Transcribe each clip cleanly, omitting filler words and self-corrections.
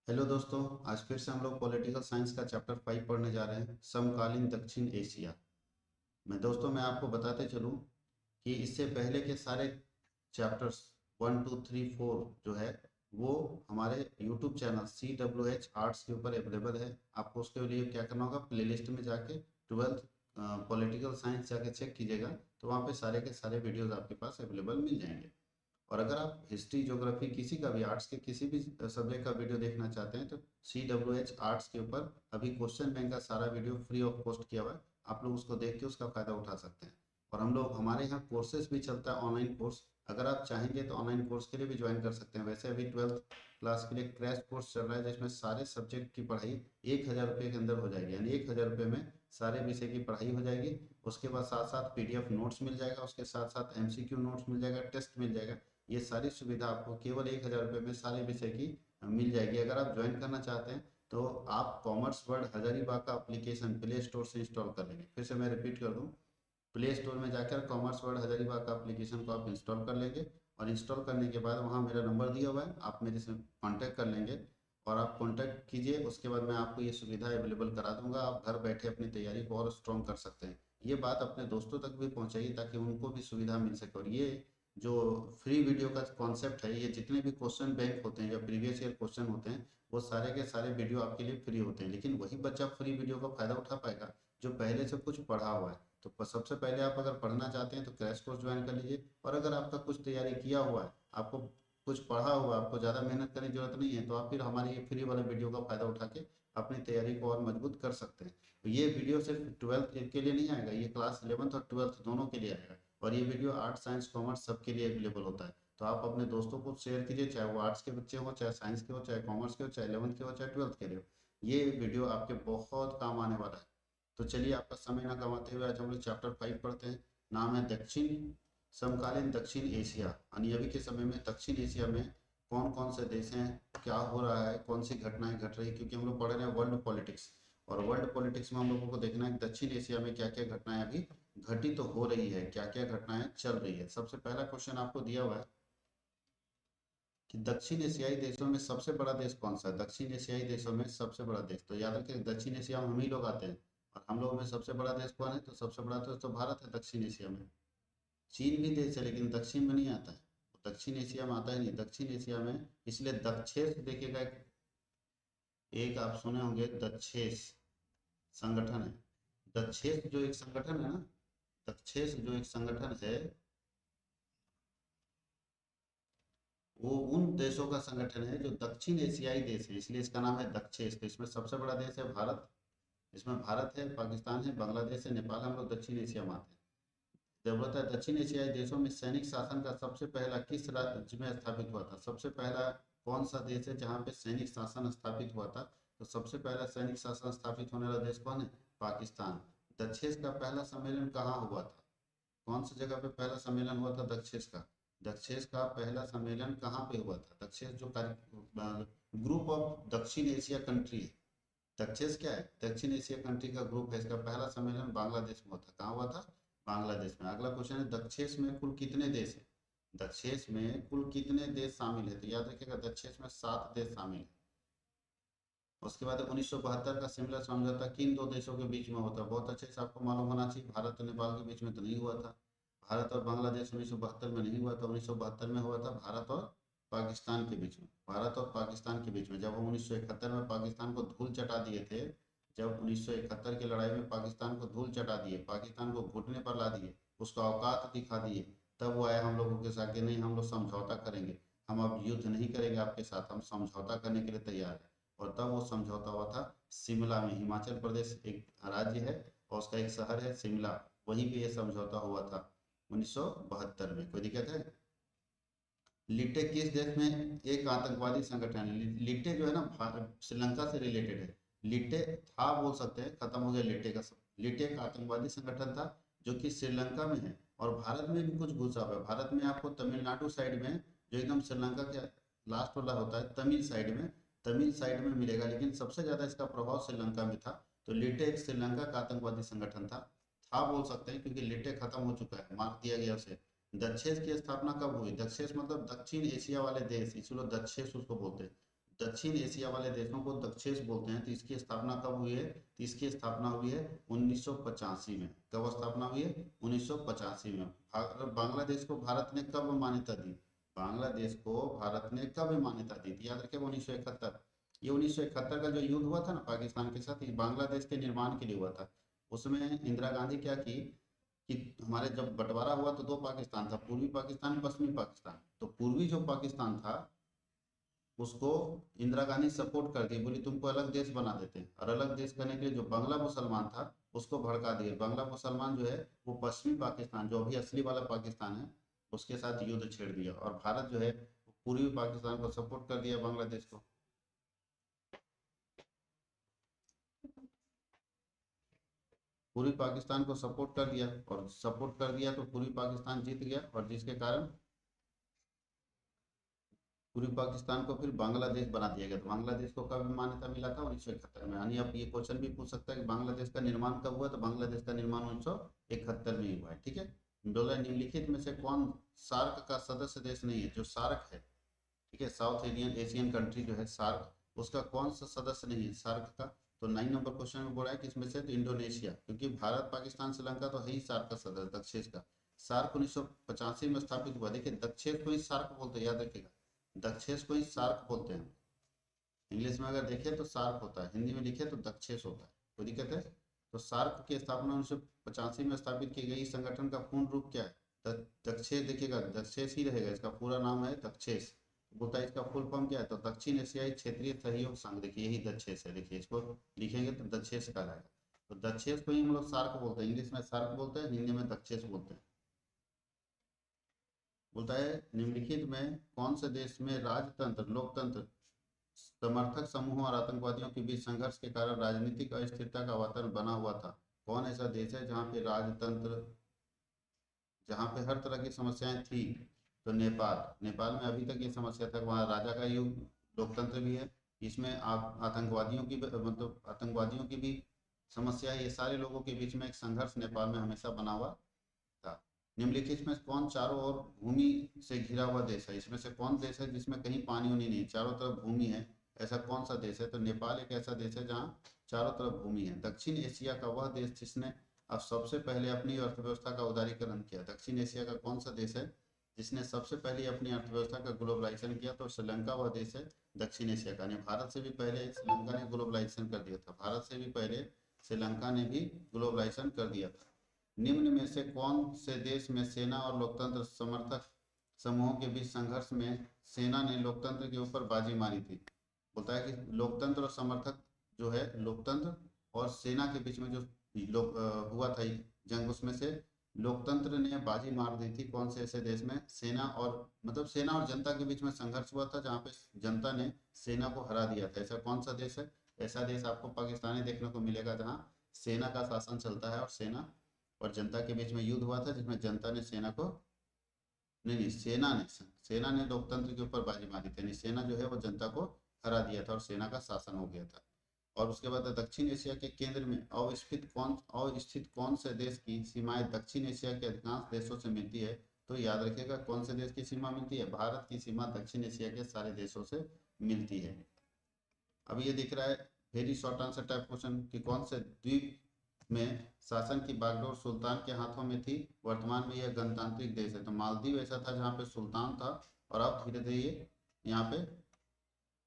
Hello दोस्तों। आज फिर से हम लोग पॉलिटिकल साइंस का चैप्टर 5 पढ़ने जा रहे हैं, समकालीन दक्षिण एशिया। मैं आपको बताते चलूं कि इससे पहले के सारे चैप्टर्स 1 2 3 4 जो है वो हमारे यूट्यूब चैनल CWH आर्ट्स के ऊपर अवेलेबल है। आपको उसके लिए क्या करना होगा, प्लेलिस्ट में जाके 12th पॉलिटिकल साइंस जाके चेक कीजिएगा, तो वहाँ पे सारे के सारे वीडियोस आपके पास अवेलेबल मिल जाएंगे। और अगर आप हिस्ट्री ज्योग्राफी किसी का भी आर्ट्स के किसी भी सब्जेक्ट का वीडियो देखना चाहते हैं तो CWH आर्ट्स के ऊपर अभी क्वेश्चन बैंक का सारा वीडियो फ्री ऑफ कॉस्ट किया हुआ है। आप लोग उसको देख के उसका फ़ायदा उठा सकते हैं। और हम लोग हमारे यहाँ कोर्सेज भी चलता है, ऑनलाइन कोर्स। अगर आप चाहेंगे तो ऑनलाइन कोर्स के लिए भी ज्वाइन कर सकते हैं। वैसे अभी 12th क्लास के लिए क्रैश कोर्स चल रहा है, जिसमें सारे सब्जेक्ट की पढ़ाई 1,000 रुपये के अंदर हो जाएगी, यानी 1,000 रुपये में सारे विषय की पढ़ाई हो जाएगी। उसके बाद साथ साथ PDF नोट्स मिल जाएगा, उसके साथ साथ MCQ नोट्स मिल जाएगा, टेस्ट मिल जाएगा। ये सारी सुविधा आपको केवल 1,000 रुपये में सारे विषय की मिल जाएगी। अगर आप ज्वाइन करना चाहते हैं तो आप कॉमर्स वर्ड हजारीबाग का एप्लीकेशन प्ले स्टोर से इंस्टॉल कर लेंगे। फिर से मैं रिपीट कर दूं, प्ले स्टोर में जाकर कॉमर्स वर्ड हजारीबाग का एप्लीकेशन को आप इंस्टॉल कर लेंगे। और इंस्टॉल करने के बाद वहाँ मेरा नंबर दिया हुआ है, आप मेरे से कांटेक्ट कर लेंगे। और आप कांटेक्ट कीजिए, उसके बाद मैं आपको ये सुविधा अवेलेबल करा दूंगा। आप घर बैठे अपनी तैयारी को और स्ट्रॉन्ग कर सकते हैं। ये बात अपने दोस्तों तक भी पहुंचाइए ताकि उनको भी सुविधा मिल सके। और ये जो फ्री वीडियो का कॉन्सेप्ट है, ये जितने भी क्वेश्चन बैंक होते हैं या प्रीवियस ईयर क्वेश्चन होते हैं, वो सारे के सारे वीडियो आपके लिए फ्री होते हैं। लेकिन वही बच्चा फ्री वीडियो का फायदा उठा पाएगा जो पहले से कुछ पढ़ा हुआ है। तो सबसे पहले आप अगर पढ़ना चाहते हैं तो क्रैश कोर्स ज्वाइन कर लीजिए। और अगर आपका कुछ तैयारी किया हुआ है, आपको कुछ पढ़ा हुआ है, आपको ज़्यादा मेहनत करने की जरूरत नहीं है, तो आप फिर हमारे ये फ्री वाले वीडियो का फायदा उठा के अपनी तैयारी को और मजबूत कर सकते हैं। तो ये वीडियो सिर्फ 12th के लिए नहीं आएगा, ये क्लास 11th और 12th दोनों के लिए आएगा। और ये वीडियो आर्ट साइंस कॉमर्स सबके लिए अवेलेबल होता है। तो आप अपने दोस्तों को शेयर कीजिए, चाहे वो आर्ट्स के बच्चे हो, चाहे साइंस के हो, चाहे कॉमर्स के हो, चाहे 11th के हो, चाहे 12th के लिए हो। ये वीडियो आपके बहुत काम आने वाला है। तो चलिए आपका समय ना गंवाते हुए आज हम लोग चैप्टर 5 पढ़ते हैं। नाम है दक्षिण समकालीन दक्षिण एशिया। यानी अभी के समय में दक्षिण एशिया में कौन कौन से देश हैं, क्या हो रहा है, कौन सी घटनाएं घट रही है, क्योंकि हम लोग पढ़ रहे हैं वर्ल्ड पॉलिटिक्स। और वर्ल्ड पॉलिटिक्स में हम लोगों को देखना है कि दक्षिण एशिया में क्या क्या घटनाएं अभी घटित तो हो रही है, क्या क्या घटनाएं चल रही है। सबसे पहला क्वेश्चन आपको दिया हुआ है कि दक्षिण एशियाई देशों में सबसे बड़ा देश कौन सा है। दक्षिण एशियाई देशों में सबसे बड़ा देश, तो याद रखिए दक्षिण एशिया में हम ही लोग आते हैं। और हम लोगों में सबसे बड़ा देश कौन है, तो सबसे बड़ा देश तो भारत है दक्षिण एशिया में। चीन भी देश है लेकिन दक्षिण में नहीं आता है, वो दक्षिण एशिया में आता ही नहीं, दक्षिण एशिया में। इसलिए दक्षेस देखिएगा, एक आप सुने होंगे दक्षेस संगठन है। दक्षेस जो एक संगठन है ना, दक्षेस जो एक संगठन है, वो उन देशों का संगठन है जो दक्षिण एशियाई देश है, इसलिए इसका नाम है दक्षेस। तो इसमें सबसे बड़ा देश है भारत। इसमें भारत है, पाकिस्तान है, बांग्लादेश है, नेपाल है। हम लोग दक्षिण एशिया में आते हैं। जरूरत है, दक्षिण एशियाई देशों में सैनिक शासन का सबसे पहला किस राज्य में स्थापित हुआ था। सबसे पहला कौन सा देश है जहाँ पे सैनिक शासन स्थापित हुआ था। तो सबसे पहला सैनिक शासन स्थापित होने वाला देश कौन है, पाकिस्तान। दक्षेस का पहला सम्मेलन कहाँ हुआ था, कौन सी जगह पे पहला सम्मेलन हुआ था दक्षेस का। दक्षेस का पहला सम्मेलन कहाँ पे हुआ था। दक्षेस जो ग्रुप ऑफ दक्षिण एशिया कंट्री है। दक्षेस क्या है, दक्षिण एशिया कंट्री का ग्रुप है। इसका पहला सम्मेलन बांग्लादेश में हुआ था। कहाँ हुआ था, बांग्लादेश में। अगला क्वेश्चन है, दक्षेस में कुल कितने देश हैं। दक्षेस में कुल कितने देश शामिल है, तो याद रखिएगा दक्षेस में 7 देश शामिल है। उसके बाद 1972 का शिमला समझौता किन दो देशों के बीच में होता है। बहुत अच्छे से आपको मालूम होना चाहिए, भारत और नेपाल के बीच में तो नहीं हुआ था। भारत और बांग्लादेश 1972 में नहीं हुआ था, 1972 में हुआ था भारत और पाकिस्तान के बीच में। भारत और पाकिस्तान के बीच में, जब हम 1971 में पाकिस्तान को धूल चटा दिए थे, जब 1971 की लड़ाई में पाकिस्तान को धूल चटा दिए, पाकिस्तान को घुटने पर ला दिए, उसका औकात दिखा दिए, तब वो आया हम लोगों के साथ कि नहीं हम लोग समझौता करेंगे, हम अब युद्ध नहीं करेंगे आपके साथ, हम समझौता करने के लिए तैयार हैं। और तब वो समझौता हुआ था शिमला में। हिमाचल प्रदेश एक राज्य है और उसका एक शहर है शिमला, वहीं पे ये समझौता हुआ था 1972 में। कोई दिक्कत है। लिट्टे किस देश में एक आतंकवादी संगठन है। लिट्टे जो है ना श्रीलंका से रिलेटेड है। लिट्टे था बोल सकते हैं, खत्म हो गया लिट्टे का सब। लिट्टे एक आतंकवादी संगठन था जो कि श्रीलंका में है और भारत में भी कुछ घुसा हुआ है। भारत में आपको तमिलनाडु साइड में, जो एकदम श्रीलंका के लास्ट वाला होता है, तमिल साइड में मिलेगा, लेकिन सबसे ज्यादा इसका प्रभाव श्रीलंका में था। तो लिट्टे एक श्रीलंका का आतंकवादी संगठन था बोल सकते हैं, क्योंकि लिट्टे खत्म हो चुका है, मार दिया गया उसे। दक्षेस की स्थापना कब हुई। दक्षेस मतलब दक्षिण एशिया वाले देश, इसलिए दक्षेस उसको बोलते हैं। दक्षिण एशिया वाले देशों को दक्षेस बोलते हैं। तो इसकी स्थापना कब हुई है? तो इसकी स्थापना हुई है 1985 में। कब स्थापना हुई है? 1985 में। बांग्लादेश को भारत ने कब मान्यता दी? बांग्लादेश को भारत ने कब मान्यता दी थी? याद रखिएगा 1971। ये 1971 का जो युद्ध हुआ था ना पाकिस्तान के साथ, ये बांग्लादेश के निर्माण के लिए हुआ था। उसमें इंदिरा गांधी क्या की कि हमारे जब बंटवारा हुआ तो दो पाकिस्तान था, पूर्वी पाकिस्तान, पश्चिमी पाकिस्तान। तो पूर्वी जो पाकिस्तान था उसको इंदिरा गांधी सपोर्ट कर दी, बोली तुमको अलग देश बना देते हैं। और अलग देश करने के लिए जो बांग्ला मुसलमान था उसको भड़का दिए। बांग्ला मुसलमान जो है वो पश्चिमी पाकिस्तान, जो अभी असली वाला पाकिस्तान है, उसके साथ युद्ध छेड़ दिया। और भारत जो है पूर्वी पाकिस्तान को सपोर्ट कर दिया, बांग्लादेश को। पूर्वी पाकिस्तान को सपोर्ट कर दिया, और सपोर्ट कर दिया तो पूर्वी पाकिस्तान जीत गया, और जिसके कारण पूर्वी पाकिस्तान को फिर बांग्लादेश बना दिया गया। तो बांग्लादेश को कब मान्यता मिला था? 1971 में। यानी अब ये क्वेश्चन भी पूछ सकता है कि बांग्लादेश का निर्माण कब हुआ? तो बांग्लादेश का निर्माण 1971 में ही हुआ है। ठीक है। बोला निम्नलिखित में से कौन सार्क का सदस्य देश नहीं है? जो सार्क है, ठीक है, साउथ एशियन एशियन कंट्री जो है सार्क, उसका कौन सा सदस्य नहीं है सार्क का? तो 9 नंबर क्वेश्चन में बोला है कि इसमें से तो इंडोनेशिया, क्योंकि भारत पाकिस्तान श्रीलंका तो है ही सार्क का सदस्य, दक्षेश का। सार्क 1985 में स्थापित हुआ। देखिए दक्षेश को ही सार्क बोलते हैं, याद रखिएगा, दक्षेश को ही सार्क बोलते हैं। इंग्लिश में अगर देखें तो सार्क होता है, हिंदी में लिखे तो दक्षेश होता है। कोई दिक्कत है? तो सार्क की स्थापना 1985 में स्थापित की गई। इस संगठन का पूर्ण रूप क्या है? दक्षेश। देखिएगा दक्षेश ही रहेगा, इसका पूरा नाम है दक्षेश। बोलता है इसका फुल फॉर्म क्या है? तो दक्षिण एशियाई क्षेत्रीय सहयोग संघ। देखिए यही दक्षेश है। देखिए इसको लिखेंगे तो दक्षेश कहलाएगा। तो दक्षेश को ही हम लोग सार्क बोलते हैं, इंग्लिश में सार्क बोलते हैं, हिंदी में दक्षेश बोलते हैं। बोलता है निम्नलिखित में कौन से देश में राजतंत्र, लोकतंत्र, समर्थक समूहों और आतंकवादियों के बीच संघर्ष के कारण राजनीतिक अस्थिरता का वातावरण बना हुआ था? कौन ऐसा देश है जहाँ पे राजतंत्र, जहाँ पे हर तरह की समस्याएं थी? तो नेपाल। नेपाल में अभी तक ये समस्या था, वहाँ राजा का युग, लोकतंत्र भी है, इसमें आतंकवादियों की मतलब आतंकवादियों की भी समस्या है। ये सारे लोगों के बीच में एक संघर्ष नेपाल में हमेशा बना हुआ था। निम्नलिखित में कौन चारों ओर भूमि से घिरा हुआ देश है? इसमें से कौन देश है जिसमें कहीं पानी उनी नहीं, चारों तरफ भूमि है? ऐसा कौन सा देश है? तो नेपाल एक ऐसा देश है जहाँ चारों तरफ भूमि है। दक्षिण एशिया का वह देश जिसने अब सबसे पहले अपनी अर्थव्यवस्था का उदारीकरण किया। दक्षिण एशिया का कौन सा देश है जिसने सबसे पहले अपनी अर्थव्यवस्था का ग्लोबलाइजेशन किया? तो श्रीलंका वह देश है दक्षिण एशिया का। भारत से भी पहले श्रीलंका ने ग्लोबलाइजेशन कर दिया था। भारत से भी पहले श्रीलंका ने भी ग्लोबलाइजेशन कर दिया था। निम्न में से कौन से देश में सेना और लोकतंत्र समर्थक समूहों के बीच संघर्ष में सेना ने लोकतंत्र के ऊपर बाजी मारी थी? बोलता है कि लोकतंत्र और समर्थक जो है, लोकतंत्र और सेना के बीच में जो हुआ था जंग, उसमें से लोकतंत्र ने बाजी मार दी थी। कौन से ऐसे देश में? सेना और मतलब सेना और जनता के बीच में संघर्ष हुआ था, जहाँ पे जनता ने सेना को हरा दिया था। ऐसा कौन सा देश है? ऐसा देश आपको पाकिस्तानी देखने को मिलेगा, जहाँ सेना का शासन चलता है और सेना और जनता के बीच में युद्ध हुआ था, जिसमें जनता ने सेना को, नहीं, सेना ने लोकतंत्र के ऊपर बाजी मारी थी। यानी सेना जो है वो जनता को हरा दिया था और सेना का शासन हो गया था। और उसके बाद दक्षिण एशिया के केंद्र में अवस्थित कौन से देश की सीमाएं दक्षिण एशिया के अधिकांश देशों से मिलती है? तो याद रखिएगा कौन से देश की सीमा मिलती है? भारत की सीमा दक्षिण एशिया के सारे देशों से मिलती है। अब ये दिख रहा है very short answer type question कि कौन से द्वीप में शासन की बागडोर सुल्तान के हाथों में थी? वर्तमान में यह गणतांत्रिक देश है। तो मालदीव ऐसा था जहाँ पे सुल्तान था, और अब धीरे धीरे यहाँ पे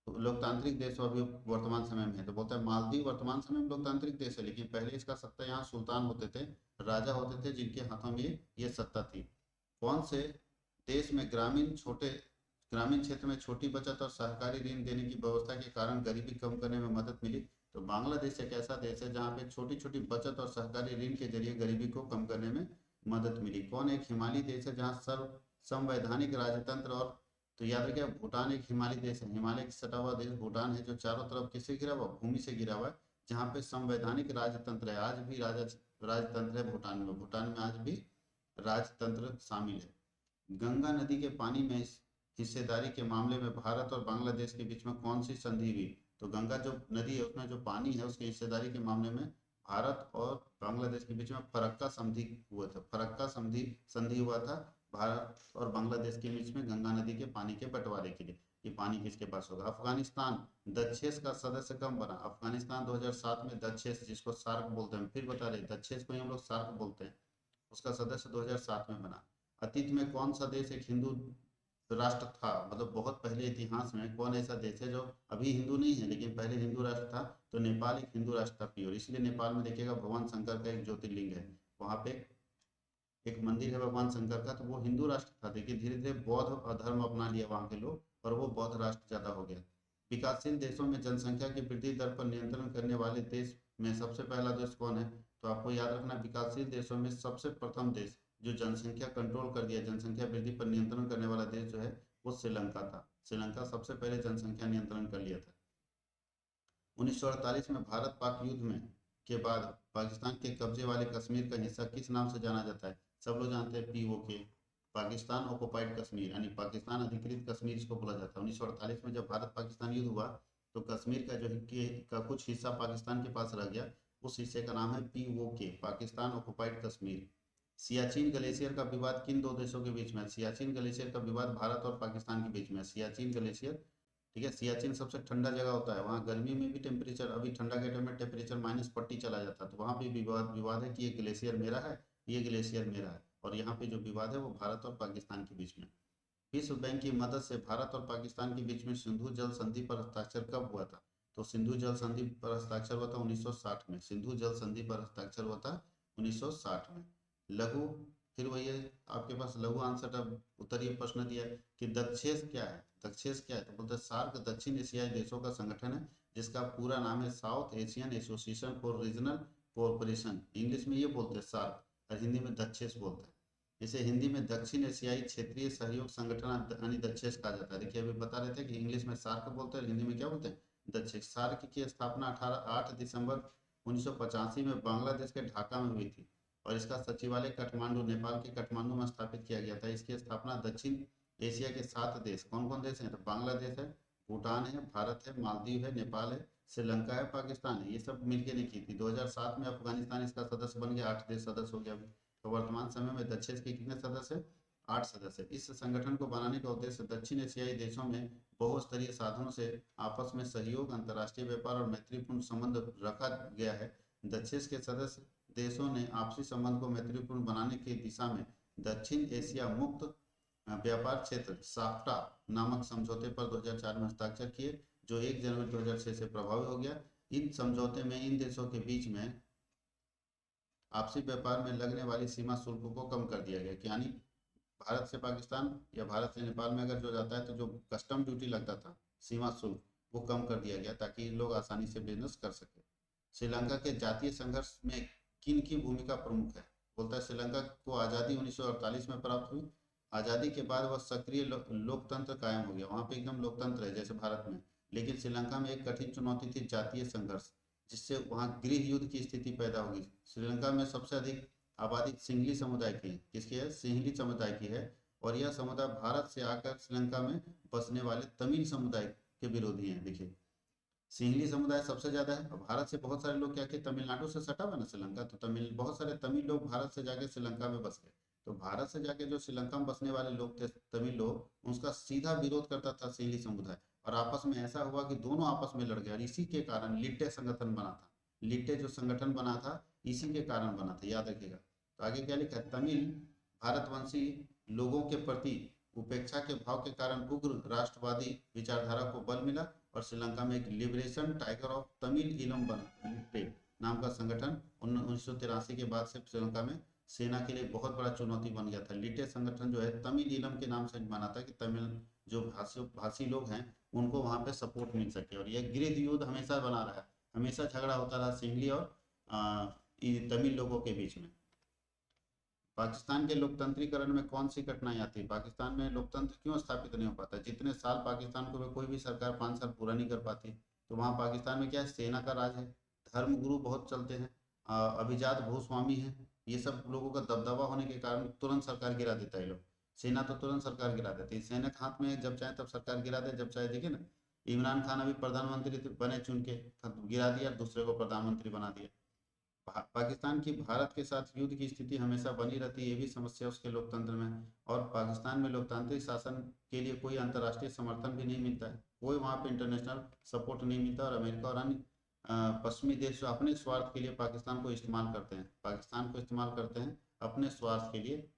लोकतांत्रिक देश अभी वर्तमान समय में है। तो बोलता है मालदीव वर्तमान समय में लोकतांत्रिक देश है, लेकिन पहले इसका सत्ता, यहाँ सुल्तान होते थे, राजा होते थे, जिनके हाथों में ये सत्ता थी। कौन से देश में ग्रामीण क्षेत्र में छोटी बचत और सहकारी ऋण देने की व्यवस्था के कारण गरीबी कम करने में मदद मिली? तो बांग्लादेश एक ऐसा देश है जहाँ पे छोटी छोटी बचत और सहकारी ऋण के जरिए गरीबी को कम करने में मदद मिली। कौन एक हिमालयी देश है जहाँ सर्व संवैधानिक राजतंत्र और, तो याद रखिए भूटान एक हिमालयी देश है। हिमालय से सटा हुआ देश भूटान है, जो चारों तरफ किससे घिरा हुआ? भूमि से घिरा हुआ है, जहाँ पे संवैधानिक राजतंत्र है। आज भी राजतंत्र है भूटान में। भूटान में आज भी राजतंत्र शामिल है। गंगा नदी के पानी में हिस्सेदारी के मामले में भारत और बांग्लादेश के बीच में कौन सी संधि हुई? तो गंगा जो नदी है उसमें जो पानी है उसकी हिस्सेदारी के मामले में भारत और बांग्लादेश के बीच में फरक्का संधि हुआ था। फरक्का संधि हुआ था भारत और बांग्लादेश के बीच में गंगा नदी के पानी के बंटवारे के लिए। कि पानी किसके पास होगा। अफगानिस्तान दक्षेस का सदस्य कब बना? अफगानिस्तान 2007 में दक्षेस, जिसको सार्क बोलते हैं, फिर बता रहे दक्षेस को ही हम लोग सार्क बोलते हैं, उसका सदस्य 2007 में बना। अतीत में कौन सा देश एक हिंदू राष्ट्र था? मतलब बहुत पहले इतिहास में कौन ऐसा देश है जो अभी हिंदू नहीं है लेकिन पहले हिंदू राष्ट्र था? तो नेपाल एक हिंदू राष्ट्र था प्योर, इसलिए नेपाल में देखिएगा भगवान शंकर का एक ज्योतिर्लिंग है, वहाँ पे एक मंदिर है भगवान शंकर का। तो वो हिंदू राष्ट्र था, देखिए धीरे धीरे बौद्ध धर्म अपना लिया वहाँ के लोग और वो बौद्ध राष्ट्र ज्यादा हो गया। विकासशील देशों में जनसंख्या की वृद्धि दर पर नियंत्रण करने वाले देश में सबसे पहला देश कौन है? तो आपको याद रखना, विकासशील देशों में सबसे प्रथम देश जो जनसंख्या कंट्रोल कर दिया, जनसंख्या वृद्धि पर नियंत्रण करने वाला देश जो है वो श्रीलंका था। श्रीलंका सबसे पहले जनसंख्या नियंत्रण कर लिया था। 1948 में भारत पाक युद्ध में के बाद पाकिस्तान के कब्जे वाले कश्मीर का हिस्सा किस नाम से जाना जाता है? सब लोग जानते हैं POK, पाकिस्तान ऑक्युपाइड कश्मीर, यानी पाकिस्तान अधिकृत कश्मीर इसको बोला जाता है। 1948 में जब भारत पाकिस्तान युद्ध हुआ तो कश्मीर का जो का कुछ हिस्सा पाकिस्तान के पास रह गया, उस हिस्से का नाम है POK, Pakistan occupied Kashmir. Siachen glacier का विवाद किन दो देशों के बीच में है? सियाचिन ग्लेशियर का विवाद भारत और पाकिस्तान के बीच में है, सियाचिन ग्लेशियर। ठीक है, सियाचिन सबसे ठंडा जगह होता है, वहाँ गर्मी में भी टेम्परेचर, अभी ठंडा के टाइम में टेम्परेचर -40 चला जाता है, तो वहाँ भी विवाद विवाद है कि ये ग्लेशियर मेरा है, ये ग्लेशियर मेरा है, और यहाँ पे जो विवाद है वो भारत और पाकिस्तान के बीच में। विश्व बैंक की मदद से भारत और पाकिस्तान के बीच में सिंधु जल संधि पर हस्ताक्षर कब हुआ था? तो सिंधु जल संधि पर हस्ताक्षर हुआ था 1960 में, सिंधु जल संधि पर हस्ताक्षर हुआ था 1960 में। लघु, फिर वही है आपके पास लघु आंसर। अब उत्तरीय प्रश्न दिया है कि दक्षेस क्या है? दक्षेस क्या है? तो बोलते हैं सार्क दक्षिण एशियाई देशों का संगठन है जिसका पूरा नाम है south Asian association for regional cooperation, English में ये बोलते हैं सार्क और हिंदी में दक्षेस बोलते हैं। इसे हिंदी में दक्षिण एशियाई क्षेत्रीय सहयोग संगठन यानी दक्षेस कहा जाता है। देखिए अभी बता रहे थे कि इंग्लिश में सार्क बोलते हैं, हिंदी में क्या बोलते हैं? दक्षेस। सार्क की स्थापना 8 दिसंबर 1985 में बांग्लादेश के ढाका में हुई थी और इसका सचिवालय काठमांडू, नेपाल के काठमांडू में स्थापित किया गया था। इसकी स्थापना दक्षिण एशिया के 7 देश, कौन कौन देश हैं? तो बांग्लादेश है, भूटान है, भारत है, मालदीव है, नेपाल है, श्रीलंका है, पाकिस्तान है, ये सब मिलकर ने की थी। 2007 में अफगानिस्तान इसका सदस्य बन गया, 8 देश सदस्य हो गया अभी। तो वर्तमान समय में दक्षिण के कितने सदस्य हैं? 8 सदस्य। इस संगठन को बनाने का उद्देश्य दक्षिण एशियाई देशों में बहुस्तरीय साधनों से आपस में सहयोग, अंतर्राष्ट्रीय व्यापार और मैत्रीपूर्ण संबंध रखा गया है। दक्षिण के सदस्य देशों ने आपसी संबंध को मैत्रीपूर्ण बनाने की दिशा में दक्षिण एशिया मुक्त व्यापार क्षेत्र साफ्टा नामक समझौते पर 2004 में हस्ताक्षर किए, जो 1 जनवरी 2006 से प्रभावी हो गया। इन समझौते में इन देशों के बीच में आपसी व्यापार में लगने वाली सीमा शुल्क को कम कर दिया गया, यानी भारत से पाकिस्तान या भारत से नेपाल में अगर जो जाता है तो जो कस्टम ड्यूटी लगता था, सीमा शुल्क, वो कम कर दिया गया ताकि लोग आसानी से बिजनेस कर सके। श्रीलंका के जातीय संघर्ष में किन की भूमिका प्रमुख है? बोलता है श्रीलंका को आज़ादी 1948 में प्राप्त हुई। आज़ादी के बाद वह सक्रिय लोकतंत्र कायम हो गया, वहाँ पे एकदम लोकतंत्र है जैसे भारत में, लेकिन श्रीलंका में एक कठिन चुनौती थी जातीय संघर्ष, जिससे वहाँ गृह युद्ध की स्थिति पैदा होगी। श्रीलंका में सबसे अधिक आबादी सिंहली समुदाय की है। किसकी है? सिंहली समुदाय की है, और यह समुदाय भारत से आकर श्रीलंका में बसने वाले तमिल समुदाय के विरोधी हैं। देखिए सिंहली समुदाय सबसे ज्यादा है, और भारत से बहुत सारे लोग क्या किए, तमिलनाडु से सटा हुआ ना श्रीलंका, तो तमिल बहुत सारे तमिल लोग भारत से जाके श्रीलंका में बस गए। तो भारत से जाके जो श्रीलंका में बसने वाले लोग थे तमिल लोग, उसका सीधा विरोध करता था सिंहली समुदाय, और आपस में ऐसा हुआ कि दोनों आपस में लड़ गए, और इसी के कारण लिट्टे संगठन बना था। लिट्टे जो संगठन बना था इसी के कारण बना था, याद रखिएगा। तो आगे क्या लिखा है? तमिल भारतवंशी लोगों के प्रति उपेक्षा के भाव के कारण उग्र राष्ट्रवादी विचारधारा को बल मिला और श्रीलंका में एक लिबरेशन टाइगर ऑफ तमिल इलम बना, लिट्टे नाम का संगठन 1983 के बाद से श्रीलंका में सेना के लिए बहुत बड़ा चुनौती बन गया था। लिट्टे संगठन जो है तमिल इलम के नाम से बना था कि तमिल जो भाषी लोग हैं उनको वहाँ पे सपोर्ट मिल सके, और यह गृह युद्ध हमेशा बना रहा है, हमेशा झगड़ा होता रहा सिंहली और तमिल लोगों के बीच में। पाकिस्तान के लोकतंत्रीकरण में कौन सी कठिनाई आती है? पाकिस्तान में लोकतंत्र क्यों स्थापित नहीं हो पाता? जितने साल पाकिस्तान को कोई भी सरकार 5 साल पूरा नहीं कर पाती, तो वहाँ पाकिस्तान में क्या है, सेना का राज है, धर्मगुरु बहुत चलते हैं, अभिजात भूस्वामी है, ये सब लोगों का दबदबा होने के कारण तुरंत सरकार गिरा देता है लोग। सेना तो तुरंत सरकार गिरा देती है, सेना के हाथ में जब चाहे तब सरकार गिरा दे, जब चाहे। देखिए ना, इमरान खान अभी प्रधानमंत्री बने चुन के, गिरा दिया, दूसरे को प्रधानमंत्री बना दिया। पाकिस्तान की भारत के साथ युद्ध की स्थिति हमेशा बनी रहती है, ये भी समस्या उसके लोकतंत्र में है। और पाकिस्तान में लोकतांत्रिक शासन के लिए कोई अंतर्राष्ट्रीय समर्थन भी नहीं मिलता है, कोई वहाँ पे इंटरनेशनल सपोर्ट नहीं मिलता। और अमेरिका और अन्य पश्चिमी देश जो अपने स्वार्थ के लिए पाकिस्तान को इस्तेमाल करते हैं, पाकिस्तान को इस्तेमाल करते हैं अपने स्वार्थ के लिए।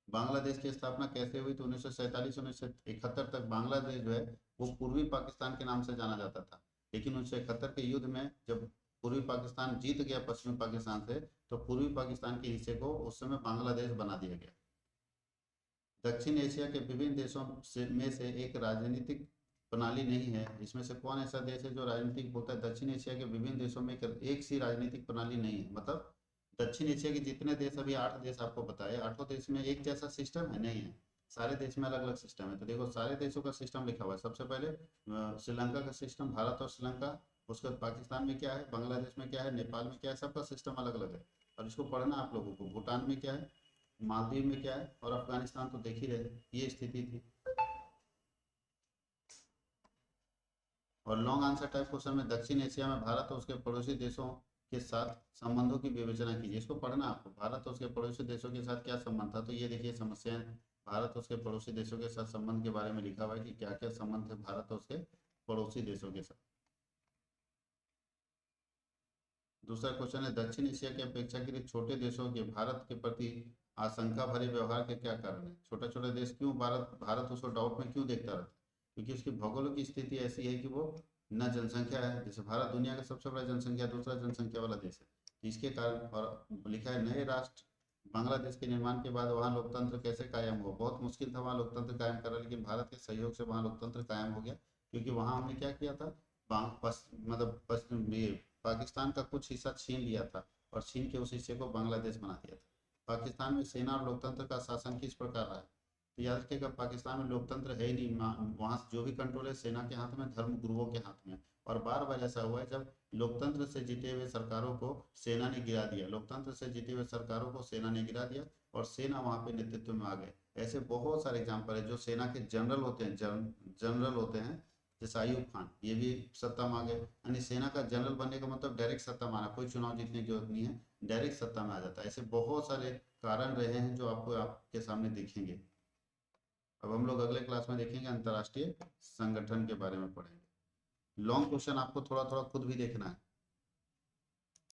बांग्लादेश की स्थापना कैसे हुई? तो 1947 1971 तक बांग्लादेश जो है वो पूर्वी पाकिस्तान के नाम से जाना जाता था। लेकिन 1971 के युद्ध में जब पूर्वी पाकिस्तान जीत गया पश्चिमी पाकिस्तान से, तो पूर्वी पाकिस्तान के हिस्से को उस समय बांग्लादेश बना दिया गया। दक्षिण एशिया के विभिन्न देशों में से एक राजनीतिक प्रणाली नहीं है, इसमें से कौन ऐसा देश है जो राजनीतिक बोलता है? दक्षिण एशिया के विभिन्न देशों में एक सी राजनीतिक प्रणाली नहीं है। मतलब दक्षिण एशिया के जितने देश, अभी 8 देश आपको बताए, 8 देश में एक जैसा सिस्टम है नहीं है, सारे देश में अलग अलग सिस्टम है। तो देखो सारे देशों का सिस्टम लिखा हुआ है। सबसे पहले श्रीलंका का सिस्टम, भारत और श्रीलंका। उसके बाद पाकिस्तान में क्या है, बांग्लादेश में क्या है, नेपाल में क्या है, सबका सिस्टम अलग अलग है और इसको पढ़ना आप लोगों को। भूटान में क्या है, मालदीव में क्या है, और अफगानिस्तान तो देख ही रहे, ये स्थिति थी। और लॉन्ग आंसर टाइप क्वेश्चन में दक्षिण एशिया में भारत और उसके पड़ोसी देशों के साथ संबंधों की विवेचना कीजिए। इसको पढ़ना आपको, भारत और उसके पड़ोसी देशों के साथ क्या संबंध था। तो ये देखिए समस्याएं, भारत और उसके पड़ोसी देशों के साथ संबंध के बारे में लिखा हुआ है कि क्या क्या संबंध है भारत और उसके पड़ोसी देशों के साथ। दूसरा क्वेश्चन है, दक्षिण एशिया की अपेक्षाकृत छोटे देशों के भारत के प्रति आशंका भरे व्यवहार के क्या कारण है? छोटे छोटे देश क्यों भारत भारत उसको डाउट में क्यों देखता रहता है? क्योंकि उसकी भौगोलिक स्थिति ऐसी है कि वो न जनसंख्या है, जैसे भारत दुनिया का सबसे बड़ा जनसंख्या, दूसरा जनसंख्या वाला देश है, इसके कारण। और लिखा है, नए राष्ट्र बांग्लादेश के निर्माण के बाद वहाँ लोकतंत्र कैसे कायम हुआ? बहुत मुश्किल था वहाँ लोकतंत्र कायम करा, लेकिन भारत के सहयोग से वहाँ लोकतंत्र कायम हो गया। क्योंकि वहाँ हमने क्या किया था, मतलब पश्चिम पाकिस्तान का कुछ हिस्सा छीन लिया था और छीन के उस हिस्से को बांग्लादेश बना दिया था। पाकिस्तान में सेना और लोकतंत्र का शासन किस प्रकार रहा है? तो याद रखिएगा, पाकिस्तान में लोकतंत्र है ही नहीं, वहाँ से जो भी कंट्रोल है सेना के हाथ में, धर्म गुरुओं के हाथ में। और बार बार ऐसा हुआ है जब लोकतंत्र से जीते हुए सरकारों को सेना ने गिरा दिया, लोकतंत्र से जीते हुए सरकारों को सेना ने गिरा दिया और सेना वहाँ पे नेतृत्व में आ गए। ऐसे बहुत सारे एग्जाम्पल है। जो सेना के जनरल होते हैं, जनरल होते हैं, जैसे अयूब खान, ये भी सत्ता में आ गए। यानी सेना का जनरल बनने का मतलब डायरेक्ट सत्ता में आना, कोई चुनाव जीतने की जरूरत नहीं है, डायरेक्ट सत्ता में आ जाता है। ऐसे बहुत सारे कारण रहे हैं जो आपको आपके सामने दिखेंगे। अब हम लोग अगले क्लास में देखेंगे, अंतर्राष्ट्रीय संगठन के बारे में पढ़ेंगे। लॉन्ग क्वेश्चन आपको थोड़ा थोड़ा खुद भी देखना है।